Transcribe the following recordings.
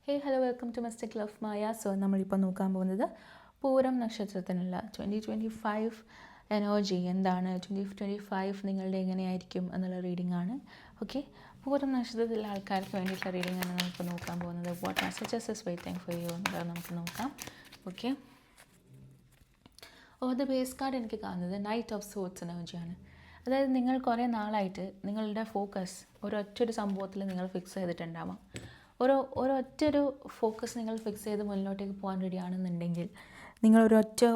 Hey hello welcome to mystic love Maya. So നമ്മളിപ്പോൾ നോക്കാൻ പോകുന്നത് പൂരം നക്ഷത്രത്തിനുള്ള 2025 എനർജി എന്താണ്, 2025 നിങ്ങളുടെ എങ്ങനെയായിരിക്കും എന്നുള്ള റീഡിംഗ് ആണ്. ഓക്കെ, പൂരം നക്ഷത്രത്തിലുള്ള ആൾക്കാർക്ക് വേണ്ടിയിട്ടുള്ള റീഡിംഗ് ആണ് നമുക്ക് നോക്കാൻ പോകുന്നത്. What messages is waiting for you എന്നുള്ളത് നമുക്ക് നോക്കാം. ഓക്കെ, ദ ബേസ് കാർഡ് എനിക്ക് കാണുന്നത് നൈറ്റ് ഓഫ് സോർട്സ് എനർജിയാണ്. അതായത് നിങ്ങൾ കുറേ നാളായിട്ട് നിങ്ങളുടെ ഫോക്കസ് ഒരൊറ്റൊരു സംഭവത്തിൽ നിങ്ങൾ ഫിക്സ് ചെയ്തിട്ടുണ്ടാവാം. ഒരൊറ്റൊരു ഫോക്കസ് നിങ്ങൾ ഫിക്സ് ചെയ്ത് മുന്നോട്ടേക്ക് പോകാൻ റെഡിയാണെന്നുണ്ടെങ്കിൽ നിങ്ങൾ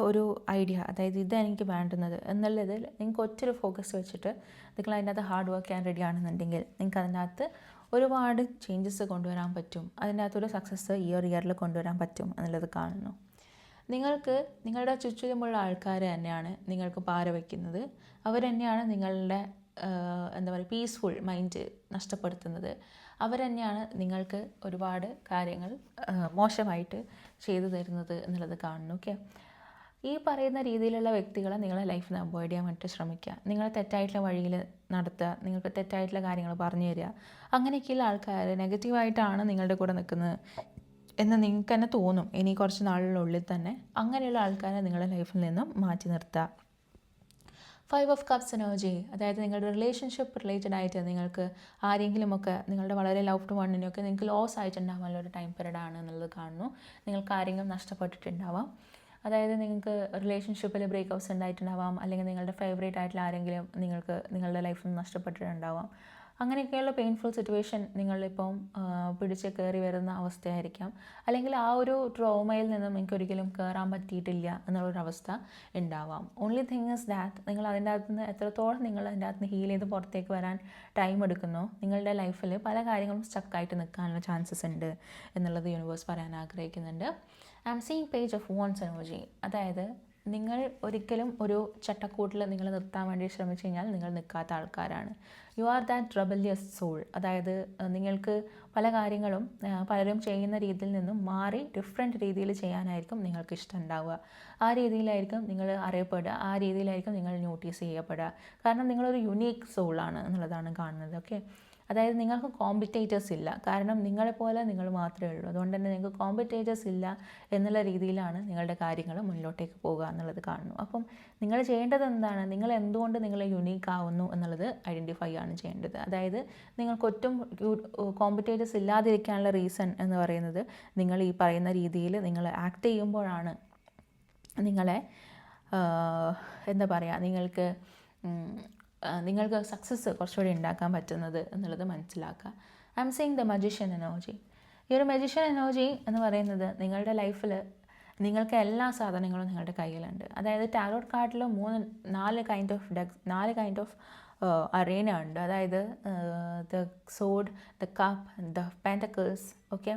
ഒരു ഐഡിയ, അതായത് ഇതെനിക്ക് വേണ്ടുന്നത് എന്നുള്ളതിൽ നിങ്ങൾക്ക് ഒറ്റൊരു ഫോക്കസ് വെച്ചിട്ട് നിങ്ങൾ അതിനകത്ത് ഹാർഡ് വർക്ക് ചെയ്യാൻ റെഡിയാണെന്നുണ്ടെങ്കിൽ നിങ്ങൾക്ക് അതിനകത്ത് ഒരുപാട് ചേഞ്ചസ് കൊണ്ടുവരാൻ പറ്റും. അതിനകത്തൊരു സക്സസ് ഇയറിൽ കൊണ്ടുവരാൻ പറ്റും എന്നുള്ളത് കാണുന്നു. നിങ്ങൾക്ക് നിങ്ങളുടെ ചുറ്റിലുമുള്ള ആൾക്കാർ തന്നെയാണ് നിങ്ങൾക്ക് പാര വയ്ക്കുന്നത്. അവർ തന്നെയാണ് നിങ്ങളുടെ എന്താ പറയുക പീസ്ഫുൾ മൈൻഡ് നഷ്ടപ്പെടുത്തുന്നത്. അവർ തന്നെയാണ് നിങ്ങൾക്ക് ഒരുപാട് കാര്യങ്ങൾ മോശമായിട്ട് ചെയ്തു തരുന്നത് എന്നുള്ളത് കാണുന്നു. ഓക്കെ, ഈ പറയുന്ന രീതിയിലുള്ള വ്യക്തികളെ നിങ്ങളെ ലൈഫിൽ നിന്ന് അവോയ്ഡ് ചെയ്യാൻ വേണ്ടിയിട്ട് ശ്രമിക്കുക. നിങ്ങൾ തെറ്റായിട്ടുള്ള വഴിയിൽ നടത്തുക, നിങ്ങൾക്ക് തെറ്റായിട്ടുള്ള കാര്യങ്ങൾ പറഞ്ഞു തരിക. അങ്ങനെയൊക്കെയുള്ള ആൾക്കാർ നെഗറ്റീവായിട്ടാണ് നിങ്ങളുടെ കൂടെ നിൽക്കുന്നത് എന്ന് നിങ്ങൾക്ക് തന്നെ തോന്നും ഇനി കുറച്ച് നാളിനുള്ളിൽ തന്നെ. അങ്ങനെയുള്ള ആൾക്കാരെ നിങ്ങളുടെ ലൈഫിൽ നിന്നും മാറ്റി നിർത്തുക. 5 ഓഫ് കപ്സ് എനർജി, അതായത് നിങ്ങളുടെ റിലേഷൻഷിപ്പ് റിലേറ്റഡ് ആയിട്ട് നിങ്ങൾക്ക് ആരെങ്കിലുമൊക്കെ നിങ്ങളുടെ വളരെ ലവ്ഡ് വണ്ണിനൊക്കെ നിങ്ങൾക്ക് ലോസ് ആയിട്ടുണ്ടാവാനുള്ള ഒരു ടൈം പീരീഡ് ആണ് എന്നുള്ളത് കാണുന്നു. നിങ്ങൾക്ക് ആരെങ്കിലും നഷ്ടപ്പെട്ടിട്ടുണ്ടാവാം. അതായത് നിങ്ങൾക്ക് റിലേഷൻഷിപ്പിൽ ബ്രേക്കപ്പ്സ് ഉണ്ടായിട്ടുണ്ടാവാം, അല്ലെങ്കിൽ നിങ്ങളുടെ ഫേവറേറ്റ് ആയിട്ടുള്ള ആരെങ്കിലും നിങ്ങൾക്ക് നിങ്ങളുടെ ലൈഫിൽ നിന്ന് നഷ്ടപ്പെട്ടിട്ടുണ്ടാവാം. അങ്ങനെയൊക്കെയുള്ള പെയിൻഫുൾ സിറ്റുവേഷൻ നിങ്ങളിപ്പം പിടിച്ച് കയറി വരുന്ന അവസ്ഥയായിരിക്കാം. അല്ലെങ്കിൽ ആ ഒരു ട്രോമയിൽ നിന്നും നിങ്ങൾക്ക് ഒരിക്കലും കയറാൻ പറ്റിയിട്ടില്ല എന്നുള്ളൊരവസ്ഥ ഉണ്ടാവാം. ഓൺലി തിങ് ഇസ് ദാറ്റ് നിങ്ങൾ അതിൻ്റെ അകത്ത് നിന്ന് എത്രത്തോളം നിങ്ങൾ അതിൻ്റെ അകത്ത് നിന്ന് ഹീൽ ചെയ്ത് പുറത്തേക്ക് വരാൻ ടൈം എടുക്കുന്നോ നിങ്ങളുടെ ലൈഫിൽ പല കാര്യങ്ങളും സ്റ്റക്കായിട്ട് നിൽക്കാനുള്ള ചാൻസസ് ഉണ്ട് എന്നുള്ളത് യൂണിവേഴ്സ് പറയാൻ ആഗ്രഹിക്കുന്നുണ്ട്. I am seeing page of wands energy, അതായത് നിങ്ങൾ ഒരിക്കലും ഒരു ചട്ടക്കൂട്ടിൽ നിങ്ങൾ നിർത്താൻ വേണ്ടി ശ്രമിച്ചു കഴിഞ്ഞാൽ നിങ്ങൾ നിൽക്കാത്ത ആൾക്കാരാണ്. You are that rebellious soul, അതായത് നിങ്ങൾക്ക് പല കാര്യങ്ങളും പലരും ചെയ്യുന്ന രീതിയിൽ നിന്നും മാറി ഡിഫറെൻറ്റ് രീതിയിൽ ചെയ്യാനായിരിക്കും നിങ്ങൾക്ക് ഇഷ്ടം ഉണ്ടാവുക. ആ രീതിയിലായിരിക്കും നിങ്ങൾ അറിയപ്പെടുക, ആ രീതിയിലായിരിക്കും നിങ്ങൾ നോട്ടീസ് ചെയ്യപ്പെടുക. കാരണം നിങ്ങളൊരു യുണീക്ക് സോളാണ് എന്നുള്ളതാണ് കാണുന്നത്. ഓക്കെ, അതായത് നിങ്ങൾക്ക് കോമ്പറ്റേറ്റേഴ്സ് ഇല്ല, കാരണം നിങ്ങളെപ്പോലെ നിങ്ങൾ മാത്രമേ ഉള്ളൂ. അതുകൊണ്ട് തന്നെ നിങ്ങൾക്ക് കോമ്പറ്റേറ്റേഴ്സ് ഇല്ല എന്നുള്ള രീതിയിലാണ് നിങ്ങളുടെ കാര്യങ്ങൾ മുന്നോട്ടേക്ക് പോകുക എന്നുള്ളത് കാണുന്നു. അപ്പം നിങ്ങൾ ചെയ്യേണ്ടത് എന്താണ്, നിങ്ങൾ എന്തുകൊണ്ട് നിങ്ങൾ യുണീക്ക് ആവുന്നു എന്നുള്ളത് ഐഡൻറ്റിഫൈ ആണ് ചെയ്യേണ്ടത്. അതായത് നിങ്ങൾക്ക് ഒട്ടും കോമ്പറ്റേറ്റേഴ്സ് ഇല്ലാതിരിക്കാനുള്ള റീസൺ എന്ന് പറയുന്നത് നിങ്ങൾ ഈ പറയുന്ന രീതിയിൽ നിങ്ങൾ ആക്ട് ചെയ്യുമ്പോഴാണ് നിങ്ങളെ എന്താ പറയുക നിങ്ങൾക്ക് സക്സസ് കുറച്ചുകൂടി ഉണ്ടാക്കാൻ പറ്റുന്നത് എന്നുള്ളത് മനസ്സിലാക്കുക. I am seeing the magician energy. ഈ ഒരു മജീഷ്യൻ എനർജി എന്ന് പറയുന്നത് നിങ്ങളുടെ ലൈഫിൽ നിങ്ങൾക്ക് എല്ലാ സാധനങ്ങളും നിങ്ങളുടെ കയ്യിലുണ്ട്. അതായത് ടാരോട്ട് കാർഡിൽ 4 കൈൻഡ് ഓഫ് അറേന ഉണ്ട്. അതായത് the സോഡ്, the cup, the pentacles. Okay,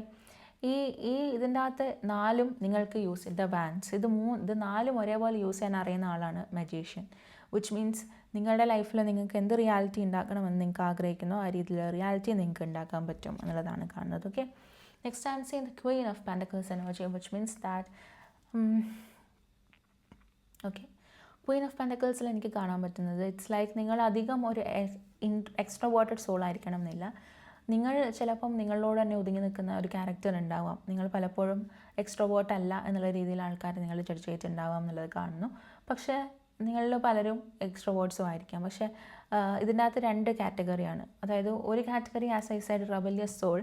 ഇതിൻ്റെ അകത്ത് 4ഉം നിങ്ങൾക്ക് ദ വാൻസ്, ഇത് 4ഉം ഒരേപോലെ യൂസ് ചെയ്യാൻ അറിയുന്ന ആളാണ് മജീഷ്യൻ. വിച്ച് മീൻസ് നിങ്ങളുടെ ലൈഫിൽ നിങ്ങൾക്ക് എന്ത് റിയാലിറ്റി ഉണ്ടാക്കണമെന്ന് നിങ്ങൾക്ക് ആഗ്രഹിക്കുന്നോ ആ രീതിയിലുള്ള റിയാലിറ്റി നിങ്ങൾക്ക് ഉണ്ടാക്കാൻ പറ്റും എന്നുള്ളതാണ് കാണുന്നത്. Okay, next I am seeing the queen of pentacles energy, which means that okay, queen of പെൻറ്റക്കിൾസിൽ എനിക്ക് കാണാൻ പറ്റുന്നത് ഇറ്റ്സ് ലൈക്ക് നിങ്ങൾ അധികം ഒരു എക്സ്ട്രോവേർട്ടഡ് സോൾ ആയിരിക്കണം എന്നില്ല. നിങ്ങൾ ചിലപ്പം നിങ്ങളോട് തന്നെ ഒതുങ്ങി നിൽക്കുന്ന ഒരു ക്യാരക്ടർ ഉണ്ടാവാം. നിങ്ങൾ പലപ്പോഴും എക്സ്ട്രോവേർട്ട് അല്ല എന്നുള്ള രീതിയിൽ ആൾക്കാർ നിങ്ങൾ ജഡ്ജ് ചെയ്തിട്ടുണ്ടാവാം എന്നുള്ളത് കാണുന്നു. പക്ഷേ നിങ്ങളിൽ പലരും എക്സ്ട്രോവേർട്സും ആയിരിക്കാം. പക്ഷേ ഇതിൻ്റെ അകത്ത് 2 കാറ്റഗറിയാണ്. അതായത് ഒരു category as I said rebellious soul,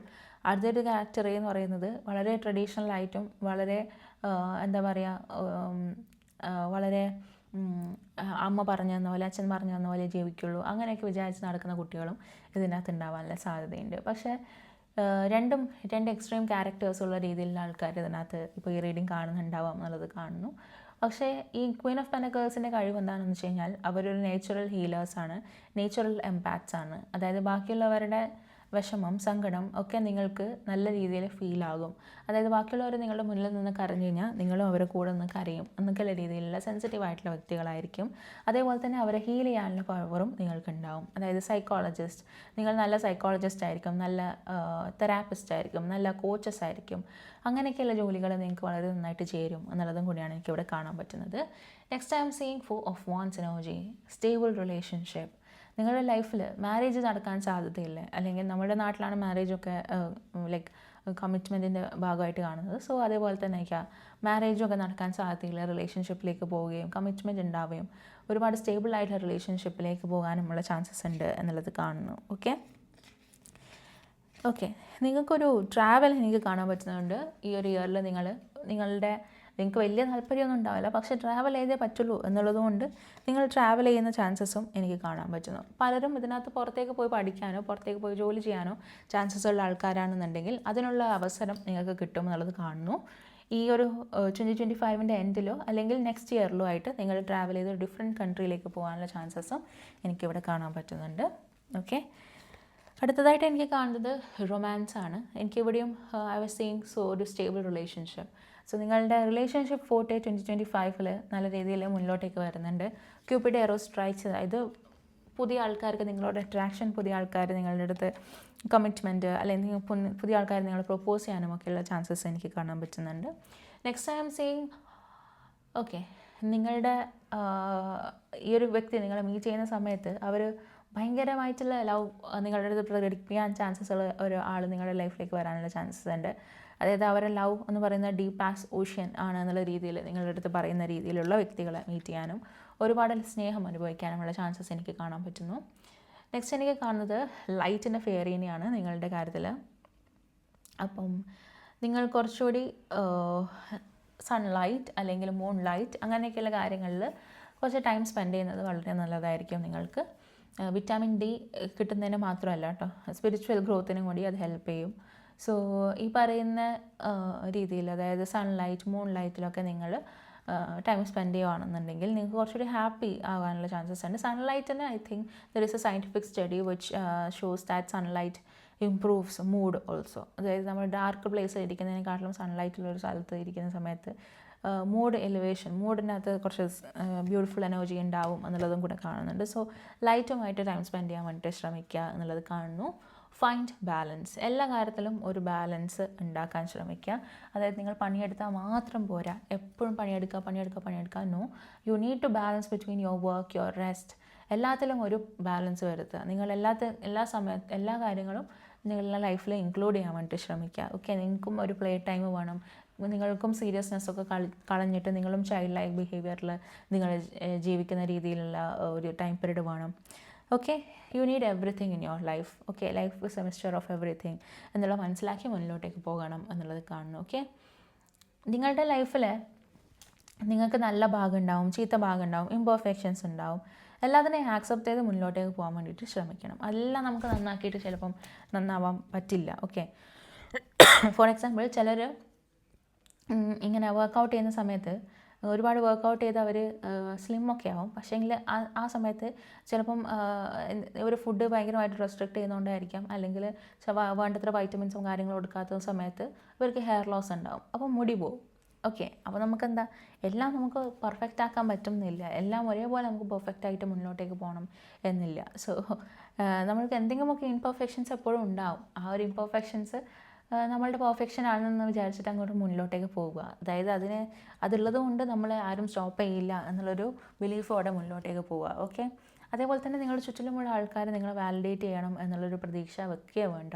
അടുത്തൊരു കാറ്റഗറി എന്ന് പറയുന്നത് വളരെ ട്രഡീഷണൽ ആയിട്ടും വളരെ എന്താ പറയുക വളരെ അമ്മ പറഞ്ഞു തന്ന പോലെ അച്ഛൻ പറഞ്ഞു തന്ന പോലെ ജീവിക്കുള്ളൂ അങ്ങനെയൊക്കെ വിചാരിച്ച് നടക്കുന്ന കുട്ടികളും ഇതിനകത്ത് ഉണ്ടാവാനുള്ള സാധ്യതയുണ്ട്. പക്ഷേ രണ്ട് എക്സ്ട്രീം ക്യാരക്ടേഴ്സ് ഉള്ള രീതിയിലുള്ള ആൾക്കാർ ഇതിനകത്ത് ഇപ്പോൾ ഈ റീഡിങ് കാണുന്നുണ്ടാവാം എന്നുള്ളത് കാണുന്നു. പക്ഷേ ഈ ക്വീൻ ഓഫ് പെൻറ്റക്കിൾസിൻ്റെ കഴിവ് എന്താണെന്ന് വെച്ച് കഴിഞ്ഞാൽ അവരൊരു നേച്ചുറൽ ഹീലേഴ്സാണ്, നേച്ചുറൽ എംപാക്ട്സ് ആണ്. അതായത് ബാക്കിയുള്ളവരുടെ വിഷമം, സങ്കടം ഒക്കെ നിങ്ങൾക്ക് നല്ല രീതിയിൽ ഫീൽ ആകും. അതായത് ബാക്കിയുള്ളവർ നിങ്ങളുടെ മുന്നിൽ നിന്ന് കരഞ്ഞു കഴിഞ്ഞാൽ നിങ്ങളും അവരെ കൂടെ നിന്ന് കരയും എന്നൊക്കെയുള്ള രീതിയിലുള്ള സെൻസിറ്റീവ് ആയിട്ടുള്ള വ്യക്തികളായിരിക്കും. അതേപോലെ തന്നെ അവരെ ഹീൽ ചെയ്യാനുള്ള പവറും നിങ്ങൾക്കുണ്ടാവും. അതായത് സൈക്കോളജിസ്റ്റ്, നിങ്ങൾ നല്ല സൈക്കോളജിസ്റ്റ് ആയിരിക്കും, നല്ല തെറാപ്പിസ്റ്റ് ആയിരിക്കും, നല്ല കോച്ചസ് ആയിരിക്കും. അങ്ങനെയൊക്കെയുള്ള ജോലികൾ നിങ്ങൾക്ക് വളരെ നന്നായിട്ട് ചേരും എന്നുള്ളതും കൂടിയാണ് എനിക്കിവിടെ കാണാൻ പറ്റുന്നത്. Next I am seeing 4 of wands energy, stable relationship. നിങ്ങളുടെ ലൈഫിൽ മാരേജ് നടക്കാൻ സാധ്യതയില്ലേ, അല്ലെങ്കിൽ നമ്മുടെ നാട്ടിലാണ് മാരേജൊക്കെ ലൈക്ക് കമ്മിറ്റ്മെൻറ്റിൻ്റെ ഭാഗമായിട്ട് കാണുന്നത്. സോ അതേപോലെ തന്നെ ആയിരിക്കാം മാരേജും ഒക്കെ നടക്കാൻ സാധ്യതയില്ല, റിലേഷൻഷിപ്പിലേക്ക് പോവുകയും കമ്മിറ്റ്മെൻറ്റ് ഉണ്ടാവുകയും ഒരുപാട് സ്റ്റേബിൾ ആയിട്ടുള്ള റിലേഷൻഷിപ്പിലേക്ക് പോകാനുമുള്ള ചാൻസസ് ഉണ്ട് എന്നുള്ളത് കാണുന്നു. ഓക്കെ, നിങ്ങൾക്കൊരു ട്രാവൽ എനിക്ക് കാണാൻ പറ്റുന്നുണ്ട് ഈ ഒരു ഇയറിൽ. നിങ്ങൾക്ക് വലിയ താല്പര്യമൊന്നും ഉണ്ടാവില്ല, പക്ഷേ ട്രാവൽ ചെയ്തേ പറ്റുള്ളൂ എന്നുള്ളതുകൊണ്ട് നിങ്ങൾ ട്രാവൽ ചെയ്യുന്ന ചാൻസസും എനിക്ക് കാണാൻ പറ്റുന്നു. പലരും ഇതിനകത്ത് പുറത്തേക്ക് പോയി പഠിക്കാനോ പുറത്തേക്ക് പോയി ജോലി ചെയ്യാനോ ചാൻസസ് ഉള്ള ആൾക്കാരാണെന്നുണ്ടെങ്കിൽ അതിനുള്ള അവസരം നിങ്ങൾക്ക് കിട്ടും എന്നുള്ളത് കാണുന്നു. ഈ ഒരു 2025 എൻഡിലോ അല്ലെങ്കിൽ നെക്സ്റ്റ് ഇയറിലോ ആയിട്ട് നിങ്ങൾ ട്രാവൽ ചെയ്ത് ഒരു ഡിഫറെൻറ്റ് കൺട്രിയിലേക്ക് പോകാനുള്ള ചാൻസസും എനിക്കിവിടെ കാണാൻ പറ്റുന്നുണ്ട്. ഓക്കെ, അടുത്തതായിട്ട് എനിക്ക് കാണുന്നത് റൊമാൻസ് ആണ്. എനിക്കിവിടെയും ഐ വാസ് സീയിങ് ഒരു സ്റ്റേബിൾ റിലേഷൻഷിപ്പ്. സോ നിങ്ങളുടെ റിലേഷൻഷിപ്പ് 2025 നല്ല രീതിയിൽ മുന്നോട്ടേക്ക് വരുന്നുണ്ട്. ക്യൂപ്പിഡ് എറോ സ്ട്രൈക്സ്, അതായത് പുതിയ ആൾക്കാർക്ക് നിങ്ങളോട് അട്രാക്ഷൻ, പുതിയ ആൾക്കാർ നിങ്ങളുടെ അടുത്ത് കമ്മിറ്റ്മെൻറ്റ് അല്ലെങ്കിൽ പുതിയ ആൾക്കാർ നിങ്ങൾ പ്രൊപ്പോസ് ചെയ്യാനും ഒക്കെയുള്ള ചാൻസസ് എനിക്ക് കാണാൻ പറ്റുന്നുണ്ട്. Next I am seeing okay, നിങ്ങളുടെ ഈ ഒരു വ്യക്തി നിങ്ങളെ മീറ്റ് ചെയ്യുന്ന സമയത്ത് അവർ ഭയങ്കരമായിട്ടുള്ള ലവ് നിങ്ങളുടെ അടുത്ത് പ്രകടിപ്പിക്കാൻ ചാൻസസ് ഉള്ള ഒരാൾ നിങ്ങളുടെ ലൈഫിലേക്ക് വരാനുള്ള ചാൻസസ് ഉണ്ട്. അതായത് അവരുടെ ലവ് എന്ന് പറയുന്ന ഡീപ്പ് ആസ് ഓഷ്യൻ ആണ് എന്നുള്ള രീതിയിൽ നിങ്ങളുടെ അടുത്ത് പറയുന്ന രീതിയിലുള്ള വ്യക്തികളെ മീറ്റ് ചെയ്യാനും ഒരുപാട് സ്നേഹം അനുഭവിക്കാനുമുള്ള ചാൻസസ് എനിക്ക് കാണാൻ പറ്റുന്നു. നെക്സ്റ്റ് എനിക്ക് കാണുന്നത് ലൈറ്റിൻ്റെ ഫെയറിനെയാണ് നിങ്ങളുടെ കാര്യത്തിൽ. അപ്പം നിങ്ങൾ കുറച്ചുകൂടി സൺലൈറ്റ് അല്ലെങ്കിൽ മൂൺ ലൈറ്റ് അങ്ങനെയൊക്കെയുള്ള കാര്യങ്ങളിൽ കുറച്ച് ടൈം സ്പെൻഡ് ചെയ്യുന്നത് വളരെ നല്ലതായിരിക്കും നിങ്ങൾക്ക്. വിറ്റാമിൻ ഡി കിട്ടുന്നതിന് മാത്രമല്ല കേട്ടോ, സ്പിരിച്വൽ ഗ്രോത്തിനും കൂടി അത് ഹെൽപ്പ് ചെയ്യും. സോ ഈ പറയുന്ന രീതിയിൽ, അതായത് സൺലൈറ്റ് മൂൺ ലൈറ്റിലൊക്കെ നിങ്ങൾ ടൈം സ്പെൻഡ് ചെയ്യുകയാണെന്നുണ്ടെങ്കിൽ നിങ്ങൾക്ക് കുറച്ചുകൂടി ഹാപ്പി ആകാനുള്ള ചാൻസസ് ഉണ്ട്. സൺലൈറ്റിന് I think there is a scientific study which shows that sunlight improves mood also. അതായത് നമ്മൾ ഡാർക്ക് പ്ലേസിൽ ഇരിക്കുന്നതിനെക്കാട്ടിലും സൺലൈറ്റിലൊരു സ്ഥലത്ത് ഇരിക്കുന്ന സമയത്ത് മൂഡ് എലിവേഷൻ, മൂഡിനകത്ത് കുറച്ച് ബ്യൂട്ടിഫുൾ എനർജി ഉണ്ടാവും എന്നുള്ളതും കൂടെ കാണുന്നുണ്ട്. സോ ലൈറ്റുമായിട്ട് ടൈം സ്പെൻഡ് ചെയ്യാൻ വേണ്ടിയിട്ട് ശ്രമിക്കുക എന്നുള്ളത് കാണുന്നു. ഫൈൻഡ് ബാലൻസ്, എല്ലാ കാര്യത്തിലും ഒരു ബാലൻസ് ഉണ്ടാക്കാൻ ശ്രമിക്കുക. അതായത് നിങ്ങൾ പണിയെടുത്താൽ മാത്രം പോരാ, എപ്പോഴും പണിയെടുക്കുക. No, you need to balance between your work, your rest. എല്ലാത്തിലും ഒരു ബാലൻസ് വരുത്തുക. നിങ്ങൾ എല്ലാ കാര്യങ്ങളും നിങ്ങളുടെ ലൈഫിൽ ഇൻക്ലൂഡ് ചെയ്യാൻ വേണ്ടിയിട്ട് ശ്രമിക്കുക. ഓക്കെ, നിങ്ങൾക്കും ഒരു പ്ലേ ടൈം വേണം. നിങ്ങൾക്കും സീരിയസ്നെസ്സൊക്കെ കളഞ്ഞിട്ട് നിങ്ങളും ചൈൽഡ് ലൈക്ക് ബിഹേവിയറിൽ നിങ്ങൾ ജീവിക്കുന്ന രീതിയിലുള്ള ഒരു ടൈം പീരീഡ് വേണം. Okay, you need everything in your life. Okay, life is A mixture of everything എന്നുള്ള മനസ്സിലാക്കി മുന്നിലോട്ടേക്ക് പോകണം എന്നുള്ളത് കാണുന്നു. ഓക്കെ, നിങ്ങളുടെ ലൈഫിൽ നിങ്ങൾക്ക് നല്ല ഭാഗം ഉണ്ടാവും, ചീത്ത ഭാഗം ഉണ്ടാവും, ഇംപെർഫെക്ഷൻസ് ഉണ്ടാവും. എല്ലാത്തിനെയും ആക്സെപ്റ്റ് ചെയ്ത് മുന്നിലോട്ടേക്ക് പോകാൻ വേണ്ടിയിട്ട് ശ്രമിക്കണം. എല്ലാം നമുക്ക് നന്നാക്കിയിട്ട് ചിലപ്പം നന്നാവാൻ പറ്റില്ല. ഓക്കെ, ഫോർ എക്സാമ്പിൾ ചിലർ ഇങ്ങനെ വർക്കൗട്ട് ചെയ്യുന്ന സമയത്ത് ഒരുപാട് വർക്കൗട്ട് ചെയ്ത് അവർ സ്ലിമ്മൊക്കെ ആവും. പക്ഷേങ്കിൽ ആ സമയത്ത് ചിലപ്പം ഒരു ഫുഡ് ഭയങ്കരമായിട്ട് റെസ്ട്രിക്റ്റ് ചെയ്യുന്നതുകൊണ്ടായിരിക്കാം, അല്ലെങ്കിൽ വേണ്ടത്ര വൈറ്റമിൻസും കാര്യങ്ങളും എടുക്കാത്ത സമയത്ത് ഇവർക്ക് ഹെയർ ലോസ് ഉണ്ടാവും. അപ്പോൾ മുടി പോവും. ഓക്കെ, അപ്പോൾ നമുക്കെന്താ, എല്ലാം നമുക്ക് പെർഫെക്റ്റ് ആക്കാൻ പറ്റുന്നില്ല, എല്ലാം ഒരേപോലെ നമുക്ക് പെർഫെക്റ്റ് ആയിട്ട് മുന്നോട്ടേക്ക് പോകണം എന്നില്ല. സോ നമ്മൾക്ക് എന്തെങ്കിലുമൊക്കെ ഇംപെർഫെക്ഷൻസ് എപ്പോഴും ഉണ്ടാവും. ആ ഒരു ഇംപെർഫെക്ഷൻസ് നമ്മളുടെ പെർഫെക്ഷൻ ആണെന്ന് വിചാരിച്ചിട്ട് അങ്ങോട്ട് മുന്നിലോട്ടേക്ക് പോവുക. അതായത് അതുള്ളത് കൊണ്ട് നമ്മളെ ആരും സ്റ്റോപ്പ് ചെയ്യില്ല എന്നുള്ളൊരു ബിലീഫോടെ മുന്നിലോട്ടേക്ക് പോവുക. ഓക്കെ, അതേപോലെ തന്നെ നിങ്ങളുടെ ചുറ്റിലുമുള്ള ആൾക്കാർ നിങ്ങളെ വാലിഡേറ്റ് ചെയ്യണം എന്നുള്ളൊരു പ്രതീക്ഷ വെക്കുക വേണ്ട.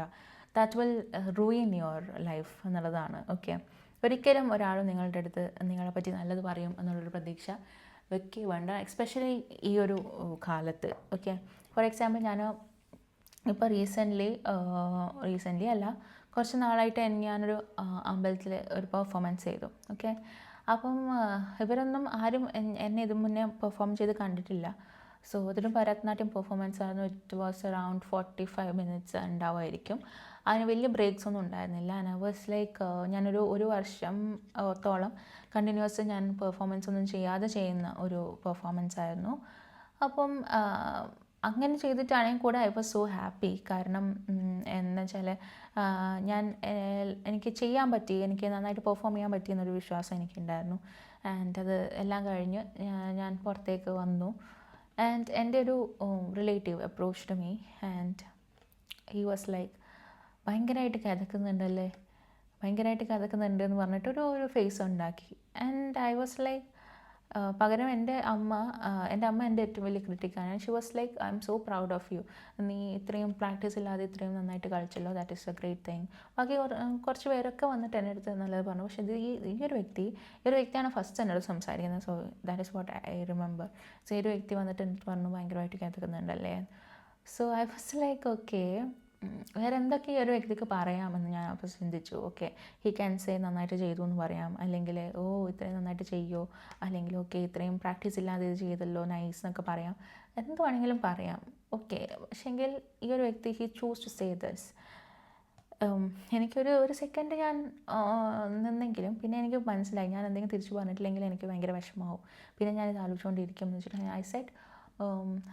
That will ruin your life എന്നുള്ളതാണ്. ഓക്കെ, ഒരിക്കലും ഒരാളും നിങ്ങളുടെ അടുത്ത് നിങ്ങളെപ്പറ്റി നല്ലത് പറയും എന്നുള്ളൊരു പ്രതീക്ഷ വെക്കുക വേണ്ട, എസ്പെഷ്യലി ഈ ഒരു കാലത്ത്. ഓക്കെ, ഫോർ എക്സാമ്പിൾ ഞാൻ ഇപ്പോൾ റീസെൻ്റ്ലി അല്ല, കുറച്ച് നാളായിട്ട് ഞാനൊരു അമ്പലത്തിൽ ഒരു പെർഫോമൻസ് ചെയ്തു. ഓക്കെ, അപ്പം ഇവരൊന്നും ആരും എന്നെ ഇതിന് മുന്നേ പെർഫോം ചെയ്ത് കണ്ടിട്ടില്ല. സോ അതൊരു ഭരതനാട്യം പെർഫോമൻസ് ആയിരുന്നു. ഇറ്റ് വാസ് അറൗണ്ട് 45 minutes ഉണ്ടാവുമായിരിക്കും. അതിന് വലിയ ബ്രേക്സ് ഒന്നും ഉണ്ടായിരുന്നില്ല. ആൻഡ് ഐ വാസ് ലൈക്ക്, ഒരു വർഷത്തോളം കണ്ടിന്യൂസ് ഞാൻ പെർഫോമൻസ് ഒന്നും ചെയ്യാതെ ചെയ്യുന്ന ഒരു പെർഫോമൻസ് ആയിരുന്നു. അപ്പം അങ്ങനെ ചെയ്തിട്ടാണെങ്കിൽ കൂടെ ഐ വാസ് സോ ഹാപ്പി. കാരണം എന്ന് വെച്ചാൽ എനിക്ക് ചെയ്യാൻ പറ്റി, എനിക്ക് നന്നായിട്ട് പെർഫോം ചെയ്യാൻ പറ്റിയെന്നൊരു വിശ്വാസം എനിക്കുണ്ടായിരുന്നു. ആൻഡ് അത് എല്ലാം കഴിഞ്ഞ് ഞാൻ പുറത്തേക്ക് വന്നു. ആൻഡ് എൻ്റെ ഒരു relative approached me and he was like, ഭയങ്കരമായിട്ട് കിതക്കുന്നുണ്ട് എന്ന് പറഞ്ഞിട്ട് ഒരു ഫേസ് ഉണ്ടാക്കി. ആൻഡ് ഐ വാസ് ലൈക്ക്, പകരം എൻ്റെ അമ്മ എൻ്റെ ഏറ്റവും വലിയ ക്രിട്ടിക്കാണ്. She was like, I'm so proud of you, നീ ഇത്രയും പ്രാക്ടീസ് ഇല്ലാതെ ഇത്രയും നന്നായിട്ട് കളിച്ചല്ലോ, that is a great thing. ബാക്കി കുറച്ച് പേരൊക്കെ വന്നിട്ട് എൻ്റെ അടുത്ത് നല്ലത് പറഞ്ഞു. പക്ഷേ ഈ ഒരു വ്യക്തിയാണ് ഫസ്റ്റ് എന്നോട് സംസാരിക്കുന്നത്. So that is what I remember. So ഈ ഒരു വ്യക്തി വന്നിട്ട് എന്നിട്ട് പറഞ്ഞു ഭയങ്കരമായിട്ട് കേൾക്കുന്നുണ്ടല്ലേ. So I was like okay, വേറെ എന്തൊക്കെ ഈ ഒരു വ്യക്തിക്ക് പറയാമെന്ന് ഞാൻ അപ്പോൾ ചിന്തിച്ചു. ഓക്കെ, ഹി ക്യാൻ സേ നന്നായിട്ട് ചെയ്തു എന്ന് പറയാം, അല്ലെങ്കിൽ ഓ ഇത്രയും നന്നായിട്ട് ചെയ്യുമോ, അല്ലെങ്കിൽ ഓക്കെ ഇത്രയും പ്രാക്ടീസ് ഇല്ലാതെ ഇത് ചെയ്തല്ലോ നൈസ് എന്നൊക്കെ പറയാം, എന്ത് വേണമെങ്കിലും പറയാം. ഓക്കെ, പക്ഷേങ്കിൽ ഈ ഒരു വ്യക്തി he choose to say this. എനിക്കൊരു സെക്കൻഡ് ഞാൻ നിന്നെങ്കിലും പിന്നെ എനിക്ക് മനസ്സിലായി ഞാൻ എന്തെങ്കിലും തിരിച്ചു പറഞ്ഞിട്ടില്ലെങ്കിൽ എനിക്ക് ഭയങ്കര വിഷമമാവും. പിന്നെ ഞാനിത് ആലോചിച്ചുകൊണ്ടിരിക്കും എന്ന് വെച്ചിട്ട് ഐ സെഡ്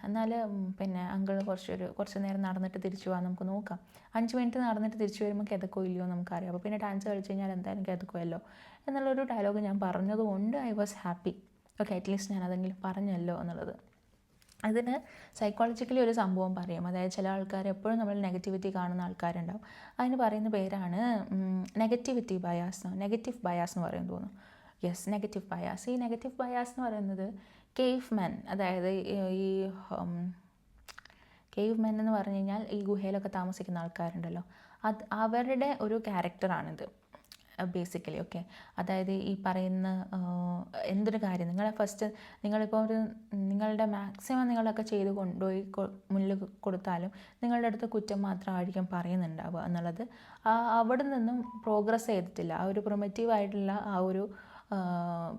എന്നാൽ പിന്നെ അങ്കിൾ കുറച്ച് നേരം നടന്നിട്ട് തിരിച്ചു പോകാം, നമുക്ക് നോക്കാം. 5 മിനിറ്റ് നടന്നിട്ട് തിരിച്ചു വരുമ്പോൾ കിതക്കോ ഇല്ലയോ നമുക്കറിയാം. അപ്പോൾ പിന്നെ ഡാൻസ് കളിച്ച് കഴിഞ്ഞാൽ എന്തായാലും കിതക്കുമല്ലോ എന്നുള്ളൊരു ഡയലോഗ് ഞാൻ പറഞ്ഞതുകൊണ്ട് I was happy. Okay, at least ഞാൻ അതെങ്കിലും പറഞ്ഞല്ലോ എന്നുള്ളത്. അതിന് സൈക്കോളജിക്കലി ഒരു സംഭവം പറയും. അതായത് ചില ആൾക്കാർ എപ്പോഴും നമ്മൾ നെഗറ്റിവിറ്റി കാണുന്ന ആൾക്കാരുണ്ടാവും. അതിന് പറയുന്ന പേരാണ് നെഗറ്റീവ് ബയാസ് എന്ന് പറയും തോന്നുന്നു. Yes, negative bias. ഈ നെഗറ്റീവ് ബയാസ് എന്ന് പറയുന്നത് കേവ് മെൻ, അതായത് ഈ കേവ് മെൻ എന്ന് പറഞ്ഞു കഴിഞ്ഞാൽ ഈ ഗുഹയിലൊക്കെ താമസിക്കുന്ന ആൾക്കാരുണ്ടല്ലോ, അവരുടെ ഒരു ക്യാരക്ടറാണിത് ബേസിക്കലി. ഓക്കെ, അതായത് ഈ പറയുന്ന എന്തൊരു കാര്യം നിങ്ങളിപ്പോൾ നിങ്ങളുടെ മാക്സിമം നിങ്ങളൊക്കെ ചെയ്ത് കൊണ്ടുപോയി മുന്നിൽ കൊടുത്താലും നിങ്ങളുടെ അടുത്ത് കുറ്റം മാത്രമായിരിക്കും പറയുന്നുണ്ടാവുക എന്നുള്ളത്. അവിടെ നിന്നും പ്രോഗ്രസ് ചെയ്തിട്ടില്ല, ആ ഒരു പ്രൊമറ്റീവായിട്ടുള്ള ആ ഒരു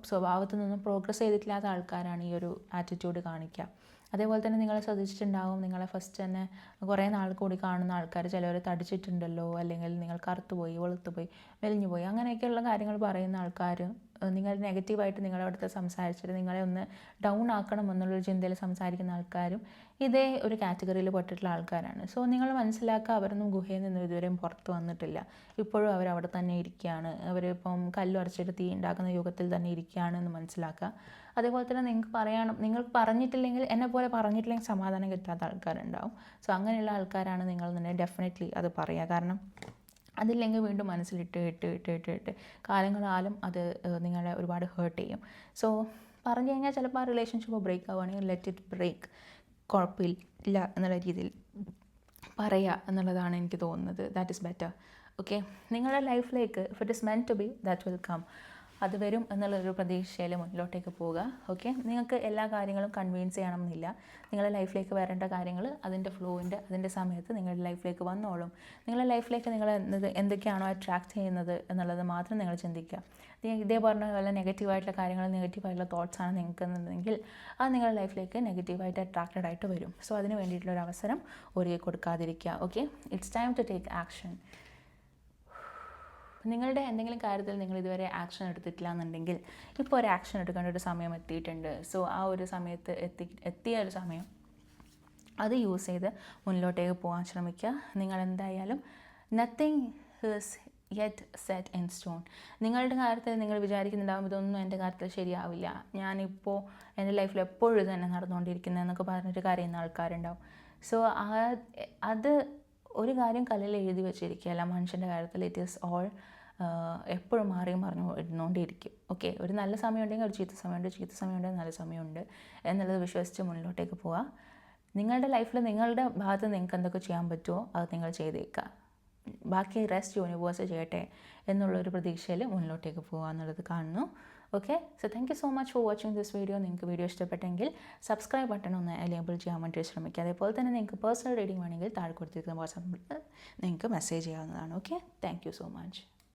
സ്വഭാവത്തിൽ നിന്നും പ്രോഗ്രസ് ചെയ്തിട്ടില്ലാത്ത ആൾക്കാരാണ് ഈ ഒരു ആറ്റിറ്റ്യൂഡ് കാണിക്കുക. അതേപോലെ തന്നെ നിങ്ങൾ ശ്രദ്ധിച്ചിട്ടുണ്ടാവും, നിങ്ങളെ ഫസ്റ്റ് തന്നെ കുറേ നാൾ കൂടി കാണുന്ന ആൾക്കാർ ചിലവർ തടിച്ചിട്ടുണ്ടല്ലോ, അല്ലെങ്കിൽ നിങ്ങൾ കറുത്തുപോയി, വെളുത്തുപോയി, മെലിഞ്ഞുപോയി, അങ്ങനെയൊക്കെയുള്ള കാര്യങ്ങൾ പറയുന്ന ആൾക്കാർ നിങ്ങൾ നെഗറ്റീവായിട്ട് നിങ്ങളുടെ അടുത്ത് സംസാരിച്ചിട്ട് നിങ്ങളെ ഒന്ന് ഡൗൺ ആക്കണം എന്നുള്ളൊരു ചിന്തയിൽ സംസാരിക്കുന്ന ആൾക്കാരും ഇതേ ഒരു കാറ്റഗറിയിൽ പെട്ടിട്ടുള്ള ആൾക്കാരാണ്. സോ നിങ്ങൾ മനസ്സിലാക്കുക, അവരൊന്നും ഗുഹയിൽ നിന്ന് ഇതുവരെയും പുറത്ത് വന്നിട്ടില്ല, ഇപ്പോഴും അവരവിടെ തന്നെ ഇരിക്കുകയാണ്, അവരിപ്പം കല്ലുറച്ചിട്ട് തീ ഉണ്ടാക്കുന്ന യുഗത്തിൽ തന്നെ ഇരിക്കുകയാണ് എന്ന് മനസ്സിലാക്കുക. അതേപോലെ തന്നെ നിങ്ങൾക്ക് പറഞ്ഞിട്ടില്ലെങ്കിൽ, എന്നെപ്പോലെ പറഞ്ഞിട്ടില്ലെങ്കിൽ സമാധാനം കിട്ടാത്ത ആൾക്കാരുണ്ടാവും. സോ അങ്ങനെയുള്ള ആൾക്കാരാണ് നിങ്ങൾ തന്നെ ഡെഫിനറ്റ്ലി അത് പറയുക. കാരണം അതില്ലെങ്കിൽ വീണ്ടും മനസ്സിലിട്ട് കാലങ്ങളാലും അത് നിങ്ങളെ ഒരുപാട് ഹേർട്ട് ചെയ്യും. സോ പറഞ്ഞു കഴിഞ്ഞാൽ ചിലപ്പോൾ ആ റിലേഷൻഷിപ്പ് ബ്രേക്ക് ആവുകയാണെങ്കിൽ ലെറ്റ് ഇറ്റ് ബ്രേക്ക്, കുഴപ്പമില്ല എന്നുള്ള രീതിയിൽ പറയുക എന്നുള്ളതാണ് എനിക്ക് തോന്നുന്നത്. That is better. ഓക്കെ, നിങ്ങളുടെ ലൈഫിലേക്ക് if it is meant to be that will come, അത് വരും എന്നുള്ളൊരു പ്രതീക്ഷയിൽ മുന്നിലോട്ടേക്ക് പോവുക. ഓക്കെ, നിങ്ങൾക്ക് എല്ലാ കാര്യങ്ങളും കൺവീൻസ് ചെയ്യണമെന്നില്ല. നിങ്ങളുടെ ലൈഫിലേക്ക് വരേണ്ട കാര്യങ്ങൾ അതിൻ്റെ സമയത്ത് നിങ്ങളുടെ ലൈഫിലേക്ക് വന്നോളും. നിങ്ങളുടെ ലൈഫിലേക്ക് നിങ്ങൾ എന്തൊക്കെയാണോ അട്രാക്റ്റ് ചെയ്യുന്നത് എന്നുള്ളത് മാത്രം നിങ്ങൾ ചിന്തിക്കുക. ഇതേ പറഞ്ഞ പോലെ നെഗറ്റീവായിട്ടുള്ള കാര്യങ്ങൾ, നെഗറ്റീവായിട്ടുള്ള തോട്ട്സാണ് നിങ്ങൾക്കെന്നുണ്ടെങ്കിൽ അത് നിങ്ങളുടെ ലൈഫിലേക്ക് നെഗറ്റീവായിട്ട് അട്രാക്റ്റഡ് ആയിട്ട് വരും. സോ അതിന് വേണ്ടിയിട്ടുള്ളൊരു അവസരം ഒരുക്കി കൊടുക്കാതിരിക്കുക. Okay, it's time to take action. നിങ്ങളുടെ എന്തെങ്കിലും കാര്യത്തിൽ നിങ്ങൾ ഇതുവരെ ആക്ഷൻ എടുത്തിട്ടില്ല എന്നുണ്ടെങ്കിൽ ഇപ്പോൾ ഒരു ആക്ഷൻ എടുക്കേണ്ട ഒരു സമയം എത്തിയിട്ടുണ്ട്. സോ ആ ഒരു സമയത്ത് എത്തിയ ഒരു സമയം അത് യൂസ് ചെയ്ത് മുന്നിലോട്ടേക്ക് പോകാൻ ശ്രമിക്കുക. നിങ്ങൾ എന്തായാലും nothing is yet set in stone. നിങ്ങളുടെ കാര്യത്തിൽ നിങ്ങൾ വിചാരിക്കുന്നുണ്ടാവും ഇതൊന്നും എൻ്റെ കാര്യത്തിൽ ശരിയാവില്ല, ഞാനിപ്പോൾ എൻ്റെ ലൈഫിൽ എപ്പോഴും ഇത് തന്നെ നടന്നുകൊണ്ടിരിക്കുന്നതെന്നൊക്കെ പറഞ്ഞിട്ട് കരയുന്ന ആൾക്കാരുണ്ടാവും. സോ അത് ഒരു കാര്യം കല്ലിൽ എഴുതി വെച്ചിരിക്കുകയല്ല മനുഷ്യൻ്റെ കാര്യത്തിൽ. ഇറ്റ് ഈസ് ഓൾ എപ്പോഴും മാറിയും ഇരുന്നുകൊണ്ടിരിക്കും. ഓക്കെ, ഒരു നല്ല സമയമുണ്ടെങ്കിൽ ഒരു ചീത്ത സമയമുണ്ടെങ്കിൽ നല്ല സമയമുണ്ട് എന്നുള്ളത് വിശ്വസിച്ച് മുന്നിലോട്ടേക്ക് പോവുക. നിങ്ങളുടെ ലൈഫിൽ നിങ്ങളുടെ ഭാഗത്ത് നിങ്ങൾക്ക് എന്തൊക്കെ ചെയ്യാൻ പറ്റുമോ അത് നിങ്ങൾ ചെയ്തേക്കുക. ബാക്കി റെസ്റ്റ് യൂണിവേഴ്സ് ചെയ്യട്ടെ എന്നുള്ളൊരു പ്രതീക്ഷയിൽ മുന്നിലോട്ടേക്ക് പോകുക എന്നുള്ളത് കാണുന്നു. Okay, so thank you so much for watching this video. നിങ്ങൾക്ക് വീഡിയോ ഇഷ്ടപ്പെട്ടെങ്കിൽ സബ്സ്ക്രൈബ് ബട്ടൺ ഒന്ന് എനേബിൾ ചെയ്യാൻ വേണ്ടി ശ്രമിക്കുക. അതേപോലെ തന്നെ നിങ്ങൾക്ക് പേഴ്സണൽ റീഡിംഗ് വേണമെങ്കിൽ താഴെ കൊടുത്തിരിക്കുന്ന വാട്സാപ്പ് നിങ്ങൾക്ക് മെസ്സേജ് ചെയ്യാവുന്നതാണ്. Okay, thank you so much.